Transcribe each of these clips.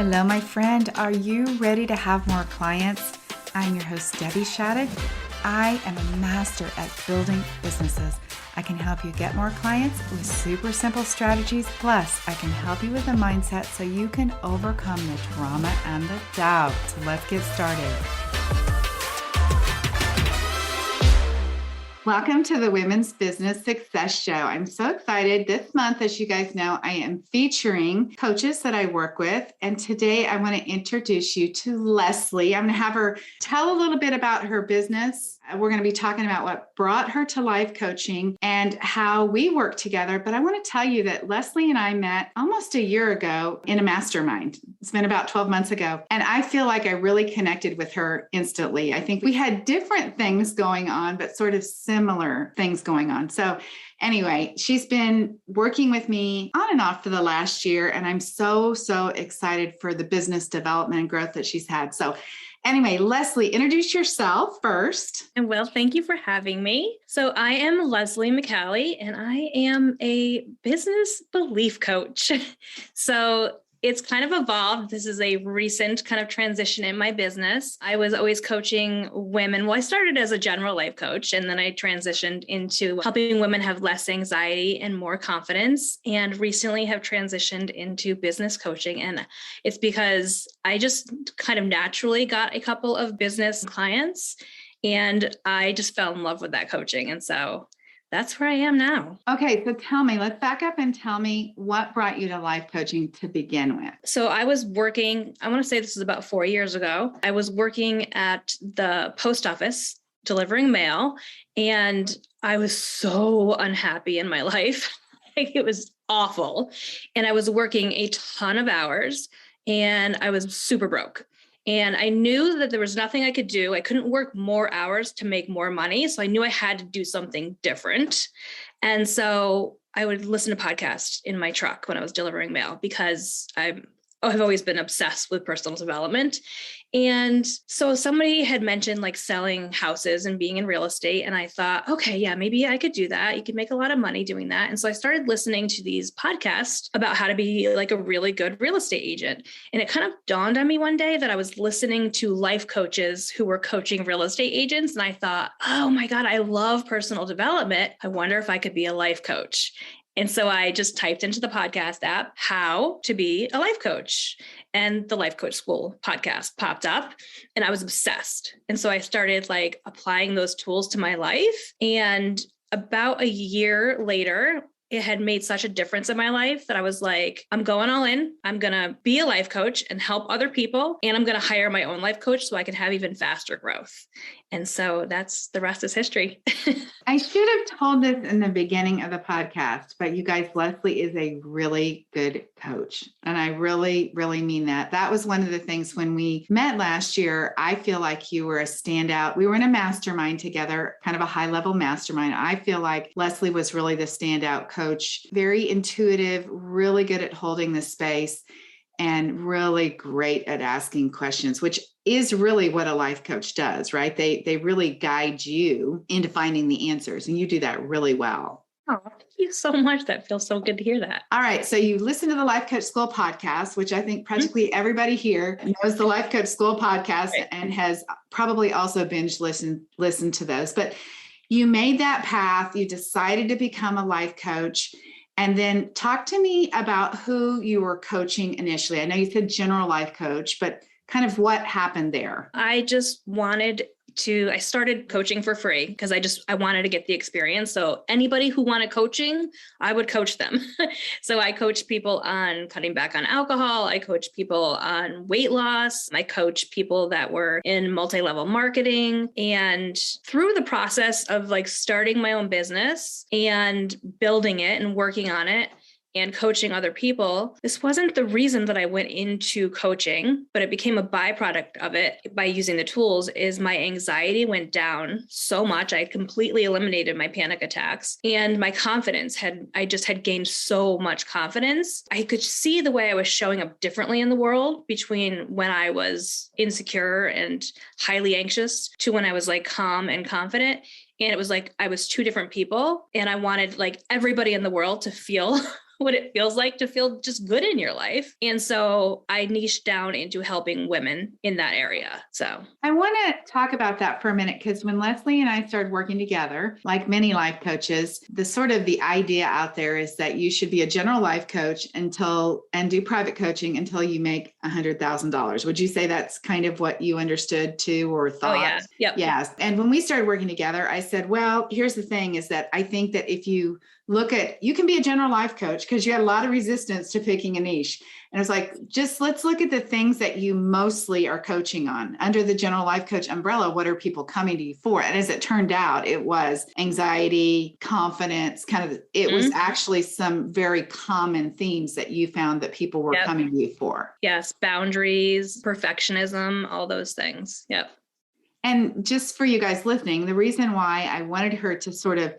Hello, my friend. Are you ready to have more clients? I'm your host, Debbie Shadid. I am a master at building businesses. I can help you get more clients with super simple strategies. Plus, I can help you with a mindset so you can overcome the drama and the doubt. So let's get started. Welcome to the Women's Business Success Show. I'm so excited. This month, as you guys know, I am featuring coaches that I work with. And today I want to introduce you to Lesley. I'm going to have her tell a little bit about her business. We're going to be talking about what brought her to life coaching and how we work together. But I want to tell you that Lesley and I met almost a year ago in a mastermind. It's been about 12 months ago. And I feel like I really connected with her instantly. I think we had different things going on, but sort of similar things going on. So anyway, she's been working with me on and off for the last year. And I'm so excited for the business development and growth that she's had. So anyway, Lesley, introduce yourself first. And well, thank you for having me. So I am Lesley Micale, and I am a business belief coach. So it's kind of evolved. This is a recent kind of transition in my business. I was always coaching women. Well, I started as a general life coach, and then I transitioned into helping women have less anxiety and more confidence, and recently have transitioned into business coaching. And it's because I just kind of naturally got a couple of business clients, and I just fell in love with that coaching. And so that's where I am now. Okay, so tell me, let's back up and tell me what brought you to life coaching to begin with. So I was working, I want to say this was about 4 years ago. I was working at the post office delivering mail, and I was so unhappy in my life. It was awful. And I was working a ton of hours, and I was super broke. And I knew that there was nothing I could do. I couldn't work more hours to make more money. So I knew I had to do something different. And so I would listen to podcasts in my truck when I was delivering mail, because I've always been obsessed with personal development. And so somebody had mentioned like selling houses and being in real estate. And I thought, okay, yeah, maybe I could do that. You could make a lot of money doing that. And so I started listening to these podcasts about how to be like a really good real estate agent. And it kind of dawned on me one day that I was listening to life coaches who were coaching real estate agents. And I thought, oh my God, I love personal development. I wonder if I could be a life coach. And so I just typed into the podcast app, how to be a life coach. And the Life Coach School podcast popped up, and I was obsessed. And so I started like applying those tools to my life. And about a year later, it had made such a difference in my life that I was like, I'm going all in. I'm going to be a life coach and help other people. And I'm going to hire my own life coach so I can have even faster growth. And so that's the rest is history. I should have told this in the beginning of the podcast, but you guys, Lesley is a really good coach. And I really mean that. That was one of the things when we met last year. I feel like you were a standout. We were in a mastermind together, kind of a high level mastermind. I feel like Lesley was really the standout coach, very intuitive, really good at holding the space, and really great at asking questions, which is really what a life coach does, right? They really guide you into finding the answers, and you do that really well. Oh, thank you so much. That feels so good to hear that. All right. So you listen to the Life Coach School podcast, which I think practically everybody here knows the Life Coach School podcast, right, and has probably also binge listened to those. But you made that path. You decided to become a life coach. And then talk to me about who you were coaching initially. I know you said general life coach, but kind of what happened there? I started coaching for free because I wanted to get the experience. So anybody who wanted coaching, I would coach them. So I coached people on cutting back on alcohol. I coached people on weight loss. I coached people that were in multi-level marketing. And through the process of like starting my own business and building it and working on it, and coaching other people, this wasn't the reason that I went into coaching, but it became a byproduct of it by using the tools. Is my anxiety went down so much. I had completely eliminated my panic attacks, and my confidence I just had gained so much confidence. I could see the way I was showing up differently in the world between when I was insecure and highly anxious to when I was like calm and confident. And it was like I was two different people, and I wanted like everybody in the world to feel what it feels like to feel just good in your life. And so I niched down into helping women in that area. So I want to talk about that for a minute, because when Lesley and I started working together, like many life coaches, the idea out there is that you should be a general life coach and do private coaching until you make $100,000. Would you say that's kind of what you understood too, or thought? oh yeah. Yep. Yes. And when we started working together, I said, well, here's the thing is that I think that if you you can be a general life coach because you had a lot of resistance to picking a niche. And it's like, just let's look at the things that you mostly are coaching on under the general life coach umbrella. What are people coming to you for? And as it turned out, it was anxiety, confidence, it was actually some very common themes that you found that people were coming to you for. Yes. Boundaries, perfectionism, all those things. Yep. And just for you guys listening, the reason why I wanted her to sort of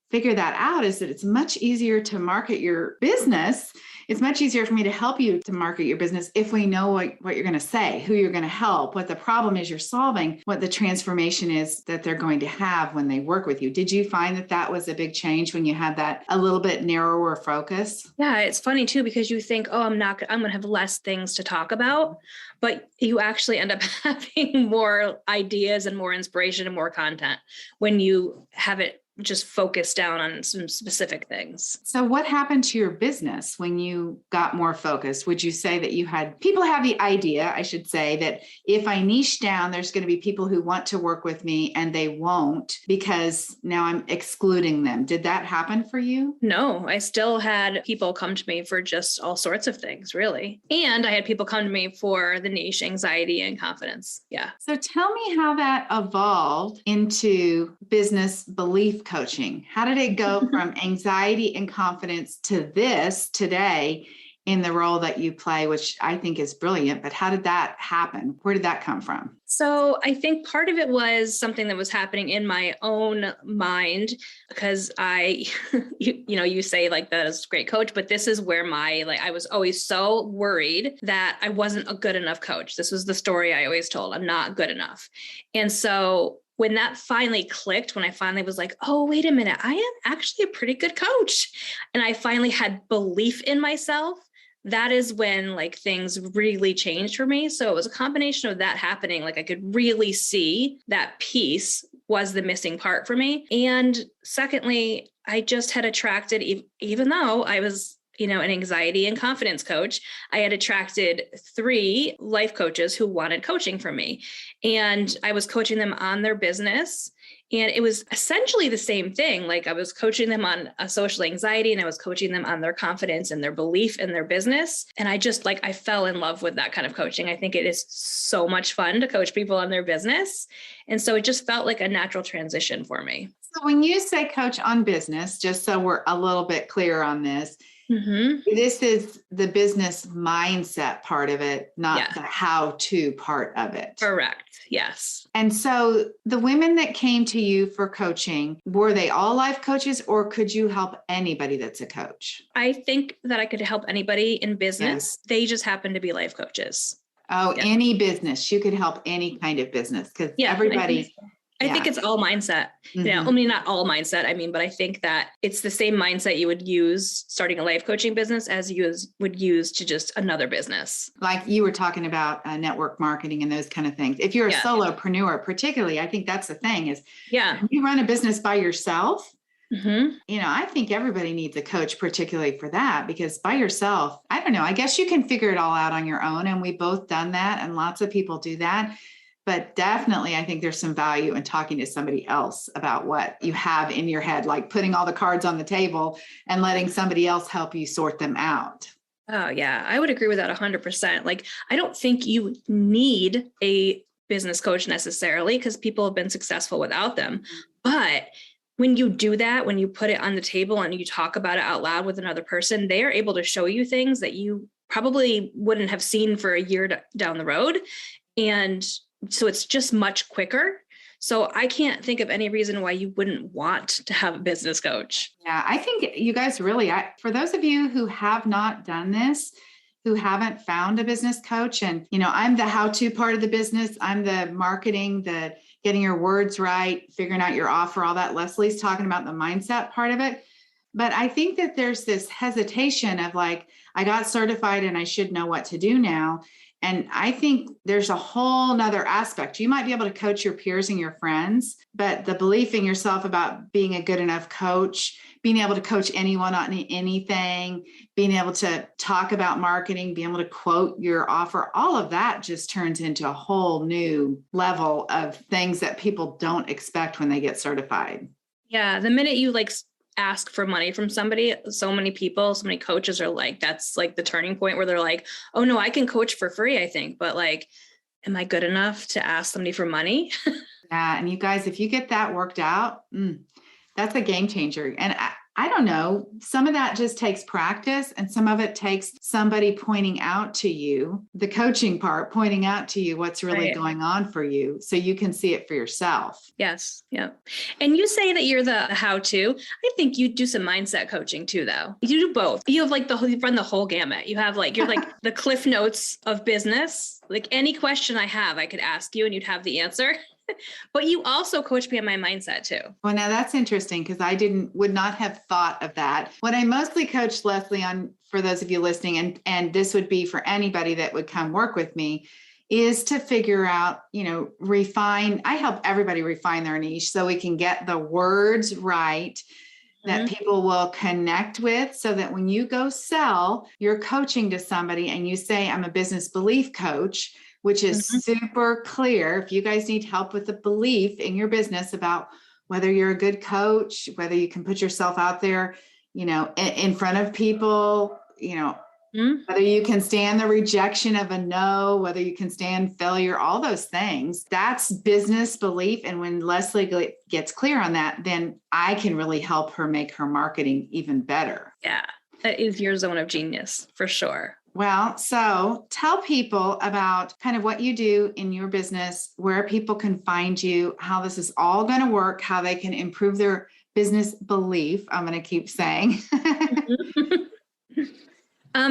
figure that out is that it's much easier to market your business. It's much easier for me to help you to market your business if we know what you're going to say, who you're going to help, what the problem is you're solving, what the transformation is that they're going to have when they work with you. Did you find that that was a big change when you had that a little bit narrower focus? Yeah, it's funny too, because you think, oh, I'm going to have less things to talk about, but you actually end up having more ideas and more inspiration and more content when you have it just focus down on some specific things. So what happened to your business when you got more focused? Would you say that people have the idea, I should say, that if I niche down, there's going to be people who want to work with me and they won't because now I'm excluding them. Did that happen for you? No, I still had people come to me for just all sorts of things, really. And I had people come to me for the niche anxiety and confidence. Yeah. So tell me how that evolved into business belief coaching. How did it go from anxiety and confidence to this today in the role that you play, which I think is brilliant, but how did that happen? Where did that come from? So I think part of it was something that was happening in my own mind, because you say like that as a great coach, but this is where I was always so worried that I wasn't a good enough coach. This was the story I always told. I'm not good enough. And so when that finally clicked, when I finally was like, oh, wait a minute, I am actually a pretty good coach. And I finally had belief in myself. That is when things really changed for me. So it was a combination of that happening. I could really see that piece was the missing part for me. And secondly, I just had attracted, even though I was an anxiety and confidence coach, I had attracted 3 life coaches who wanted coaching from me. And I was coaching them on their business. And it was essentially the same thing. I was coaching them on a social anxiety, and I was coaching them on their confidence and their belief in their business. And I just I fell in love with that kind of coaching. I think it is so much fun to coach people on their business. And so it just felt like a natural transition for me. So when you say coach on business, just so we're a little bit clear on this, this is the business mindset part of it, not the how-to part of it. Correct. Yes. And so the women that came to you for coaching, were they all life coaches, or could you help anybody that's a coach? I think that I could help anybody in business. Yes. They just happen to be life coaches. Oh, any business. You could help any kind of business because everybody... I think it's all mindset. I mean, not all mindset. But I think that it's the same mindset you would use starting a life coaching business as you would use to just another business. Like you were talking about network marketing and those kind of things. If you're a solopreneur, particularly, I think that's the thing is, if you run a business by yourself, I think everybody needs a coach, particularly for that, because by yourself, I don't know, I guess you can figure it all out on your own. And we've both done that. And lots of people do that. But definitely, I think there's some value in talking to somebody else about what you have in your head, like putting all the cards on the table and letting somebody else help you sort them out. Oh, yeah. I would agree with that 100%. I don't think you need a business coach necessarily because people have been successful without them. But when you do that, when you put it on the table and you talk about it out loud with another person, they are able to show you things that you probably wouldn't have seen for a year down the road. And so it's just much quicker. So I can't think of any reason why you wouldn't want to have a business coach. Yeah, I think you guys really, for those of you who have not done this, who haven't found a business coach, and, I'm the how-to part of the business. I'm the marketing, the getting your words right, figuring out your offer, all that. Lesley's talking about the mindset part of it. But I think that there's this hesitation of like, I got certified and I should know what to do now. And I think there's a whole nother aspect. You might be able to coach your peers and your friends, but the belief in yourself about being a good enough coach, being able to coach anyone on anything, being able to talk about marketing, being able to quote your offer, all of that just turns into a whole new level of things that people don't expect when they get certified. Yeah. The minute you like ask for money from somebody, so many people, so many coaches are like, that's like the turning point where they're like, oh no, I can coach for free, I think. But like, am I good enough to ask somebody for money? Yeah. And you guys, if you get that worked out, that's a game changer. And I don't know, some of that just takes practice and some of it takes somebody pointing out to you, the coaching part, pointing out to you what's really going on for you so you can see it for yourself. Yes. Yeah. And you say that you're the how-to. I think you do some mindset coaching too, though. You do both. You have like you run the whole gamut. You have like, you're like the Cliff Notes of business. Like any question I have, I could ask you and you'd have the answer. But you also coach me on my mindset too. Well, now that's interesting because I would not have thought of that. What I mostly coach Lesley on, for those of you listening, and this would be for anybody that would come work with me, is to figure out, refine. I help everybody refine their niche so we can get the words right that people will connect with, so that when you go sell your coaching to somebody and you say, I'm a business belief coach, which is super clear. If you guys need help with the belief in your business about whether you're a good coach, whether you can put yourself out there, in front of people, whether you can stand the rejection of a no, whether you can stand failure, all those things, that's business belief. And when Lesley gets clear on that, then I can really help her make her marketing even better. Yeah, that is your zone of genius for sure. Well, so tell people about kind of what you do in your business, where people can find you, how this is all going to work, how they can improve their business belief. I'm going to keep saying.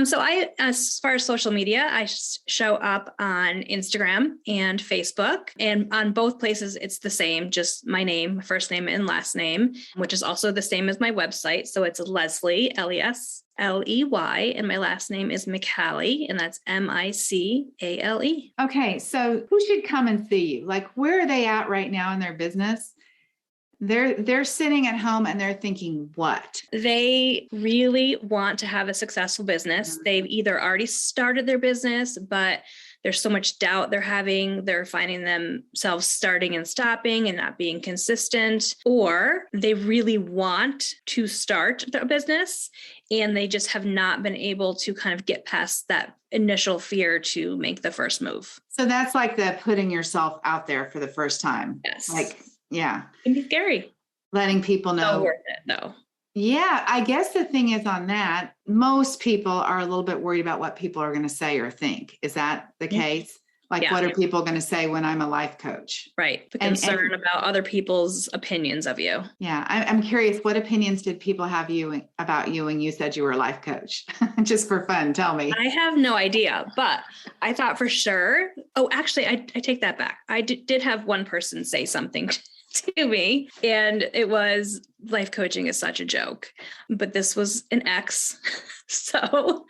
So as far as social media, I show up on Instagram and Facebook, and on both places, it's the same, just my name, first name and last name, which is also the same as my website. So it's Lesley, Lesley, and my last name is Micale, and that's Micale. Okay. So who should come and see you? Like, where are they at right now in their business? They're sitting at home and they're thinking, what? They really want to have a successful business. They've either already started their business, but there's so much doubt they're finding themselves starting and stopping and not being consistent, or they really want to start their business and they just have not been able to kind of get past that initial fear to make the first move. So that's like the putting yourself out there for the first time. Yes. Yeah. It can be scary. Letting people know. So worth it though. Yeah. I guess the thing is on that, most people are a little bit worried about what people are going to say or think. Is that the case? Like, what are people going to say when I'm a life coach? Right. The concern about other people's opinions of you. Yeah. I'm curious, what opinions did people have about you when you said you were a life coach? Just for fun. Tell me. I have no idea, but I thought for sure. Oh, actually, I take that back. I did have one person say something to me, and it was, life coaching is such a joke, but this was an ex. So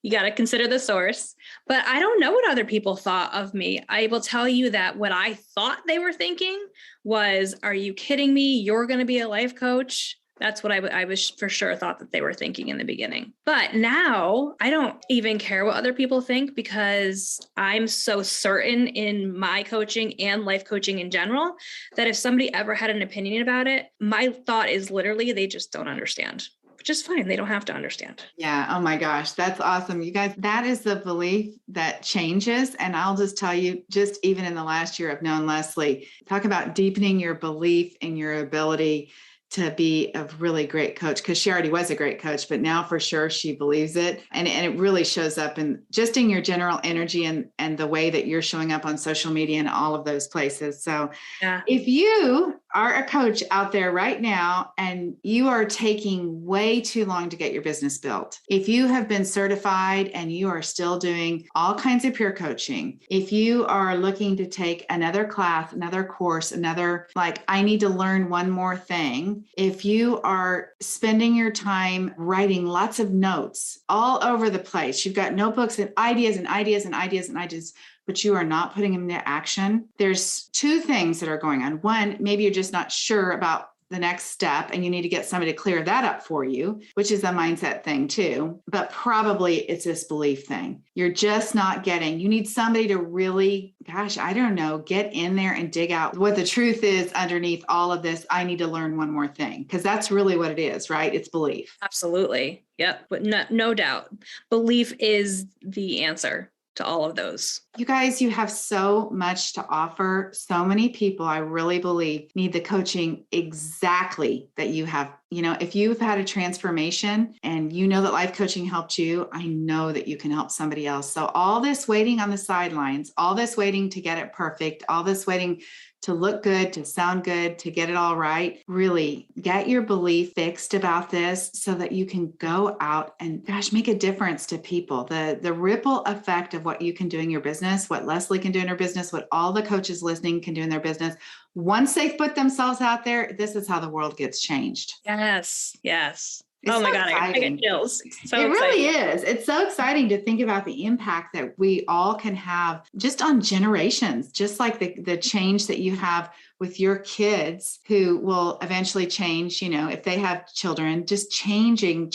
you got to consider the source, but I don't know what other people thought of me. I will tell you that what I thought they were thinking was, are you kidding me? You're going to be a life coach? That's what I was for sure thought that they were thinking in the beginning. But now I don't even care what other people think, because I'm so certain in my coaching and life coaching in general that if somebody ever had an opinion about it, my thought is literally they just don't understand, which is fine. They don't have to understand. Yeah. Oh my gosh. That's awesome. You guys, that is the belief that changes. And I'll just tell you, just even in the last year I've known Lesley, talk about deepening your belief in your ability to be a really great coach, because she already was a great coach, but now for sure she believes it. And it really shows up in just in your general energy and the way that you're showing up on social media and all of those places. So if you are a coach out there right now and you are taking way too long to get your business built, if you have been certified and you are still doing all kinds of peer coaching, if you are looking to take another class, another course, another, like, I need to learn one more thing, if you are spending your time writing lots of notes all over the place, you've got notebooks and ideas and ideas and ideas and ideas, but you are not putting them into action, there's two things that are going on. One, maybe you're just not sure about the next step and you need to get somebody to clear that up for you, which is a mindset thing too. But probably it's this belief thing. You're just not getting, you need somebody to really, get in there and dig out what the truth is underneath all of this. I need to learn one more thing, because that's really what it is, right? It's belief. Absolutely. Yep. But no doubt. Belief is the answer to all of those. You guys, you have so much to offer. So many people, I really believe, need the coaching exactly that you have. If you've had a transformation and you know that life coaching helped you, I know that you can help somebody else. So all this waiting on the sidelines, all this waiting to get it perfect, all this waiting to look good, to sound good, to get it all right, really get your belief fixed about this so that you can go out and make a difference to people. The ripple effect of what you can do in your business, what Lesley can do in her business, what all the coaches listening can do in their business. Once they put themselves out there, this is how the world gets changed. Yes. Yes. It's my God, I get chills. It really is. It's so exciting to think about the impact that we all can have just on generations, just like the change that you have with your kids who will eventually change, if they have children, just changing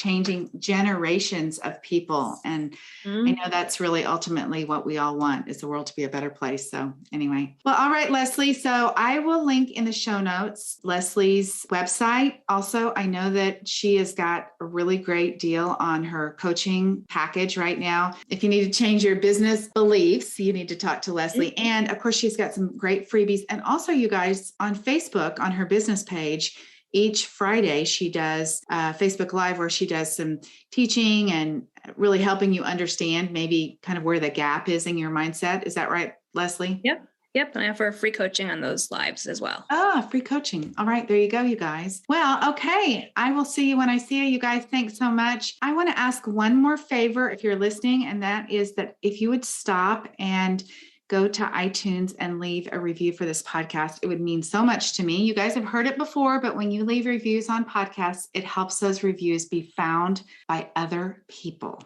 generations of people. And I know that's really ultimately what we all want, is the world to be a better place. So anyway, well, all right, Lesley. So I will link in the show notes Lesley's website. Also, I know that she has got a really great deal on her coaching package right now. If you need to change your business beliefs, you need to talk to Lesley. And of course, she's got some great freebies. And also, you guys, on Facebook, on her business page, each Friday she does Facebook Live, where she does some teaching and really helping you understand maybe kind of where the gap is in your mindset. Is that right, Lesley? Yep. And I offer free coaching on those lives as well. Free coaching. All right. There you go, you guys. Well, okay. I will see you when I see you. You guys, thanks so much. I want to ask one more favor if you're listening, and that is that if you would stop and go to iTunes and leave a review for this podcast. It would mean so much to me. You guys have heard it before, but when you leave reviews on podcasts, it helps those reviews be found by other people.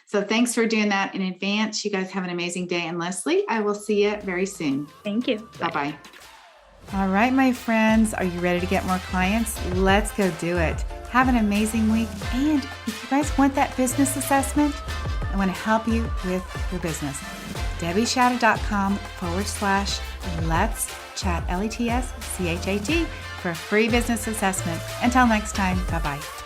So thanks for doing that in advance. You guys have an amazing day. And Lesley, I will see you very soon. Thank you. Bye-bye. All right, my friends, are you ready to get more clients? Let's go do it. Have an amazing week. And if you guys want that business assessment, I want to help you with your business. DebbieShadid.com/let's chat, LETSCHAT for a free business assessment. Until next time, bye-bye.